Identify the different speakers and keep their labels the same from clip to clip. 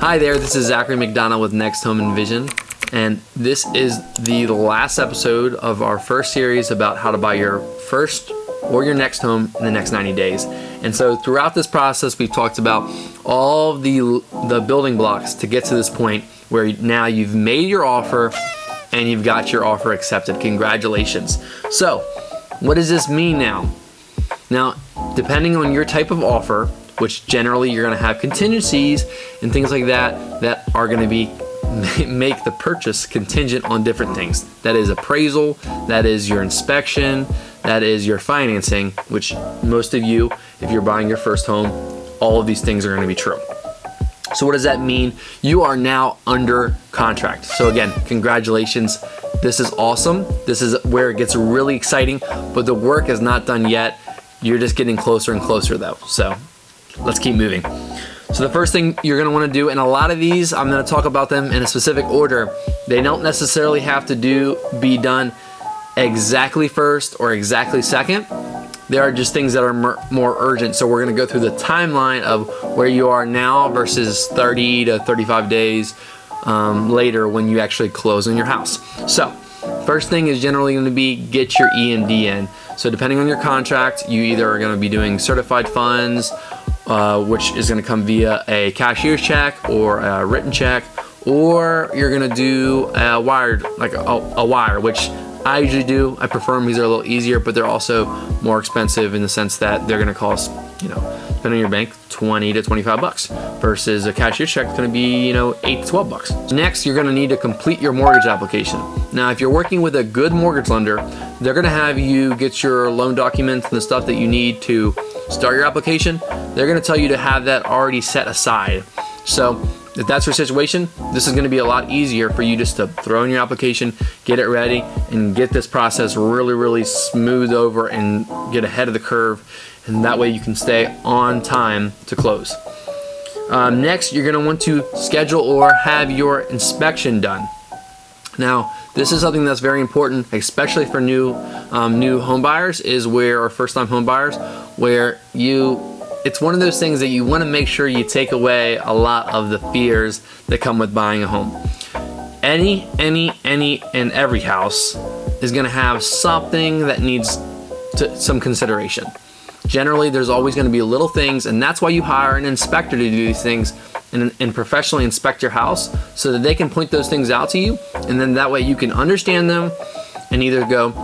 Speaker 1: Hi there, this is Zachary McDonald with Next Home Envision, and this is the last episode of our first series about how to buy your first or your next home in the next 90 days. And so throughout this process, we've talked about all of the building blocks to get to this point where now you've made your offer and you've got your offer accepted. Congratulations. So what does this mean now? Now, depending on your type of offer, which generally you're going to have contingencies and things like that that are going to be make the purchase contingent on different things. That is appraisal, that is your inspection, that is your financing, which most of you, if you're buying your first home, all of these things are going to be true. So what does that mean? You are now under contract. So again, congratulations. This is awesome. This is where it gets really exciting, but the work is not done yet. You're just getting closer and closer though. So let's keep moving. So the first thing you're going to want to do, and a lot of these, I'm going to talk about them in a specific order. They don't necessarily have to be done exactly first or exactly second. There are just things that are more urgent. So we're going to go through the timeline of where you are now versus 30 to 35 days later when you actually close on your house. So first thing is generally going to be get your EMD in. So depending on your contract, you either are going to be doing certified funds, which is going to come via a cashier's check or a written check, or you're going to do a wired, like a wire, which I usually do. I prefer them because they're a little easier, but they're also more expensive in the sense that they're going to cost, depending on your bank, 20 to 25 bucks versus a cashier's check is going to be, 8 to 12 bucks. Next, you're going to need to complete your mortgage application. Now, if you're working with a good mortgage lender, they're going to have you get your loan documents and the stuff that you need to start your application. They're going to tell you to have that already set aside. So if that's your situation, this is going to be a lot easier for you just to throw in your application, get it ready, and get this process really, really smooth over and get ahead of the curve. And that way you can stay on time to close. Next, you're going to want to schedule or have your inspection done. Now, this is something that's very important, especially for new home buyers, or first-time home buyers, where it's one of those things that you want to make sure you take away a lot of the fears that come with buying a home. Any and every house is going to have something that needs some consideration. Generally, there's always going to be little things, and that's why you hire an inspector to do these things and professionally inspect your house so that they can point those things out to you, and then that way you can understand them and either go,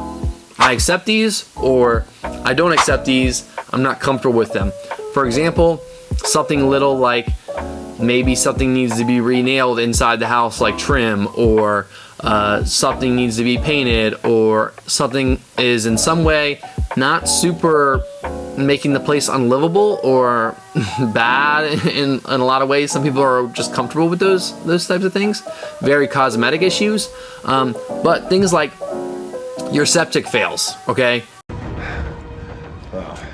Speaker 1: I accept these, or I don't accept these, I'm not comfortable with them. For example, something little like maybe something needs to be re-nailed inside the house, like trim, or something needs to be painted, or something is in some way not super making the place unlivable or bad in a lot of ways. Some people are just comfortable with those types of things. Very cosmetic issues. But things like your septic fails, okay?
Speaker 2: Oh,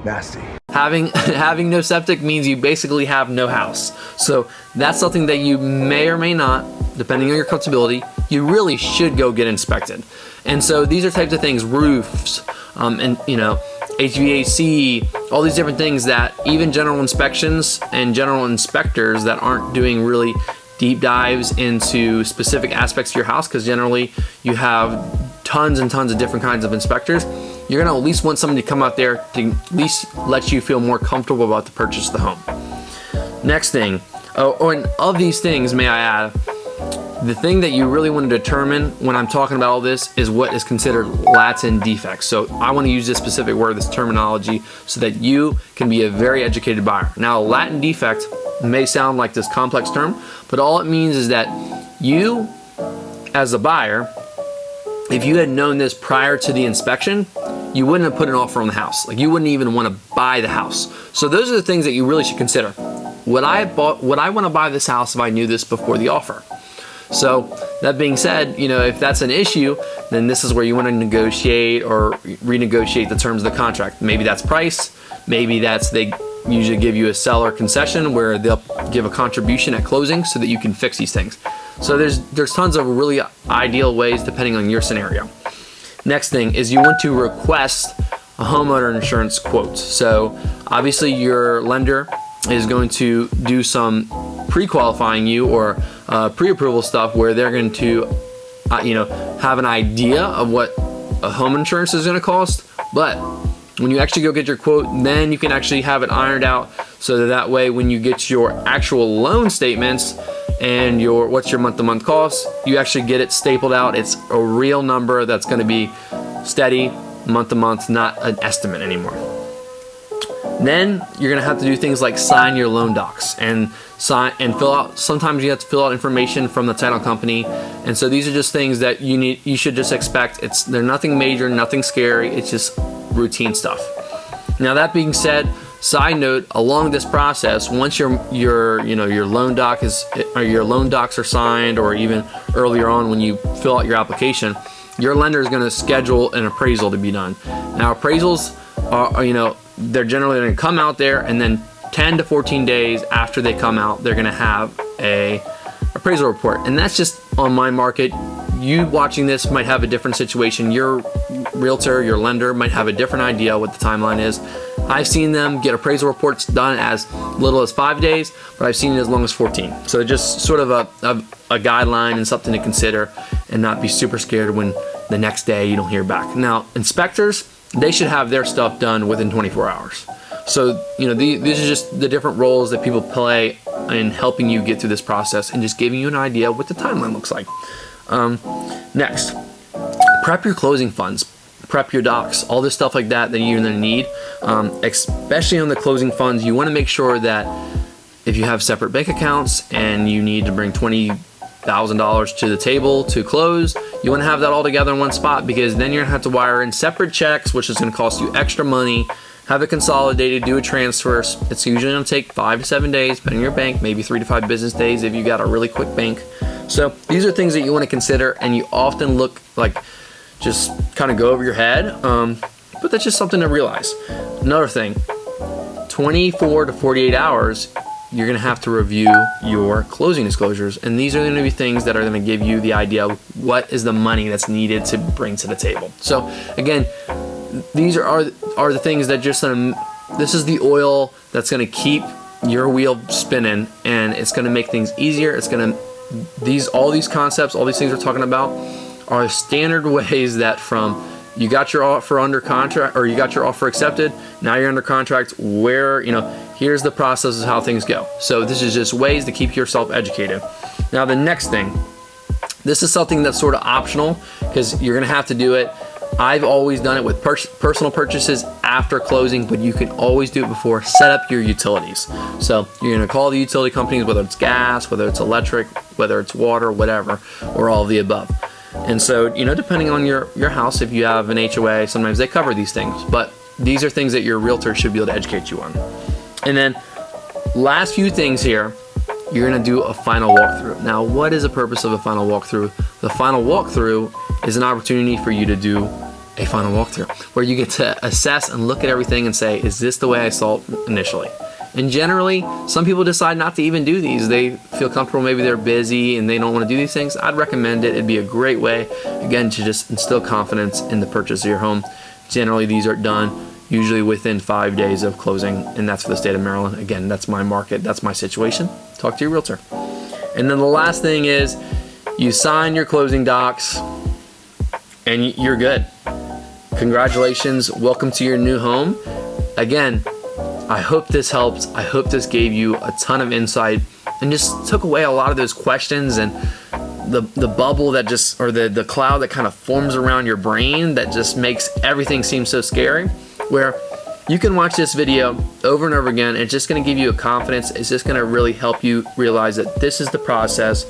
Speaker 2: nasty.
Speaker 1: Having no septic means you basically have no house. So that's something that you may or may not, depending on your comfortability, you really should go get inspected. And so these are types of things, roofs, and HVAC, all these different things that even general inspections and general inspectors that aren't doing really deep dives into specific aspects of your house, because generally you have tons and tons of different kinds of inspectors, you're going to at least want somebody to come out there to at least let you feel more comfortable about the purchase of the home. Next thing, and of these things, may I add, the thing that you really want to determine when I'm talking about all this is what is considered latent defects. So I want to use this specific word, this terminology, so that you can be a very educated buyer. Now, a latent defect may sound like this complex term, but all it means is that you, as a buyer, if you had known this prior to the inspection, you wouldn't have put an offer on the house. Like, you wouldn't even want to buy the house. So those are the things that you really should consider. Would I want to buy this house if I knew this before the offer? So that being said, if that's an issue, then this is where you want to negotiate or renegotiate the terms of the contract. Maybe that's price. Maybe that's they usually give you a seller concession where they'll give a contribution at closing so that you can fix these things. So there's tons of really ideal ways depending on your scenario. Next thing is you want to request a homeowner insurance quote. So obviously your lender is going to do some pre-qualifying you or pre-approval stuff where they're going to have an idea of what a home insurance is going to cost. But when you actually go get your quote, then you can actually have it ironed out so that way when you get your actual loan statements and what's your month-to-month cost, you actually get it stapled out. It's a real number that's going to be steady month-to-month, not an estimate anymore. Then you're going to have to do things like sign your loan docs and fill out. Sometimes you have to fill out information from the title company, and so these are just things that you should just expect. They're nothing major, nothing scary. It's just routine stuff. Now that being said, side note, along this process, once your loan docs are signed, or even earlier on when you fill out your application, your lender is going to schedule an appraisal to be done. Now appraisals are, they're generally going to come out there, and then 10 to 14 days after they come out, they're going to have a appraisal report. And that's just on my market. You watching this might have a different situation. Your realtor, your lender might have a different idea what the timeline is. I've seen them get appraisal reports done as little as 5 days, but I've seen it as long as 14. So just sort of a guideline and something to consider, and not be super scared when the next day you don't hear back. Now, inspectors, they should have their stuff done within 24 hours. So, these are just the different roles that people play in helping you get through this process and just giving you an idea what the timeline looks like. Next, prep your closing funds, prep your docs, all this stuff like that you're gonna need. Especially on the closing funds, you wanna make sure that if you have separate bank accounts and you need to bring $20,000 to the table to close, you want to have that all together in one spot, because then you're going to have to wire in separate checks, which is going to cost you extra money. Have it consolidated, do a transfer. It's usually going to take 5 to 7 days, depending on your bank, maybe 3 to 5 business days if you got a really quick bank. So these are things that you want to consider, and you often look like just kind of go over your head, but that's just something to realize. Another thing, 24 to 48 hours, you're going to have to review your closing disclosures, and these are going to be things that are going to give you the idea of what is the money that's needed to bring to the table. So again, these are the things that this is the oil that's going to keep your wheel spinning, and it's going to make things easier. It's going to all these concepts, all these things we're talking about are standard ways that from you got your offer under contract, or you got your offer accepted, now you're under contract, where, here's the process of how things go. So this is just ways to keep yourself educated. Now the next thing, this is something that's sort of optional, because you're gonna have to do it. I've always done it with personal purchases after closing, but you can always do it before. Set up your utilities. So you're gonna call the utility companies, whether it's gas, whether it's electric, whether it's water, whatever, or all of the above. And so, depending on your house, if you have an HOA, sometimes they cover these things, but these are things that your realtor should be able to educate you on. And then last few things here, you're gonna do a final walkthrough. Now, what is the purpose of a final walkthrough? The final walkthrough is an opportunity for you to do a final walkthrough where you get to assess and look at everything and say, is this the way I saw it initially? And generally, some people decide not to even do these. They feel comfortable, maybe they're busy and they don't want to do these things. I'd recommend it. It'd be a great way, again, to just instill confidence in the purchase of your home. Generally, these are done usually within 5 days of closing, and that's for the state of Maryland. Again, that's my market, that's my situation. Talk to your realtor. And then the last thing is you sign your closing docs and you're good. Congratulations, welcome to your new home. Again, I hope this helped. I hope this gave you a ton of insight and just took away a lot of those questions and the bubble that just, or the cloud that kind of forms around your brain that just makes everything seem so scary, where you can watch this video over and over again. It's just going to give you a confidence. It's just going to really help you realize that this is the process.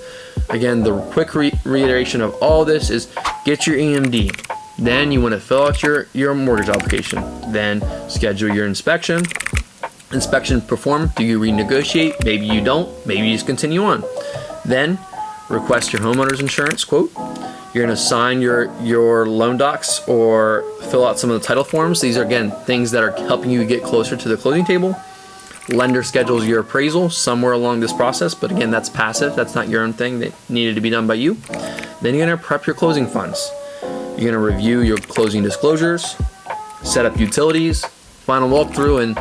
Speaker 1: Again, the quick reiteration of all this is get your EMD. Then you want to fill out your mortgage application. Then schedule your inspection. Inspection performed. Do you renegotiate? Maybe you don't. Maybe you just continue on. Then request your homeowner's insurance quote. You're going to sign your loan docs or fill out some of the title forms. These are, again, things that are helping you get closer to the closing table. Lender schedules your appraisal somewhere along this process, but again, that's passive. That's not your own thing that needed to be done by you. Then you're going to prep your closing funds. You're going to review your closing disclosures, set up utilities, final walkthrough, and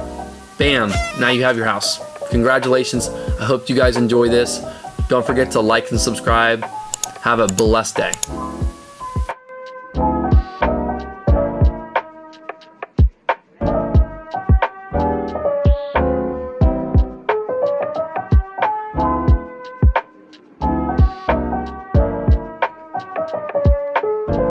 Speaker 1: bam, now you have your house. Congratulations. I hope you guys enjoy this. Don't forget to like and subscribe. Have a blessed day.